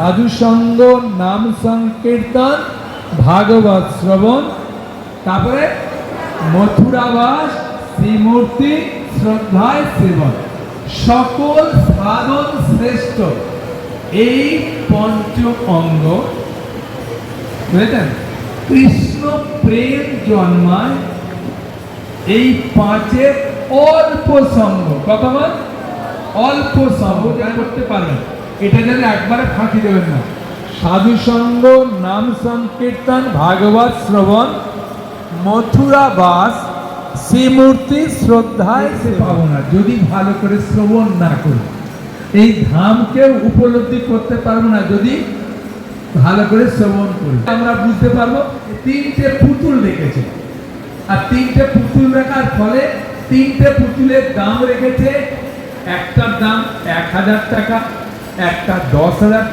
সাধু সঙ্গ, নাম সংকীর্তন, ভাগবত শ্রবণ, তারপরে মথুরাবাস, শ্রীমূর্তি শ্রদ্ধায় সেবন, সকল সাধন শ্রেষ্ঠ। এই পঞ্চ অঙ্গ বুঝলেন, কৃষ্ণ প্রেম জন্মায় এই পাঁচের অল্প সঙ্গ। কত মান? অল্প সঙ্গ করতে পারবেন, এটা যেন একবারে ফাঁকি দেবেন না। সাধু সঙ্গ, নাম সংকীর্তন, ভাগবত শ্রবণ, মথুরাবাস, শ্রীমূর্তি শ্রদ্ধায় সে পাবো না যদি ভালো করে শ্রবণ না করি। এই ধামকেও উপলব্ধি করতে পারবো না যদি ভালো করে শ্রবণ করি। আমরা বুঝতে পারবো তিনটে পুতুল রেখেছে, আর তিনটে পুতুল রাখার ফলে তিনটে পুতুলের দাম রেখেছে। একটার দাম 1000 টাকা, একটা 10,000 টাকা।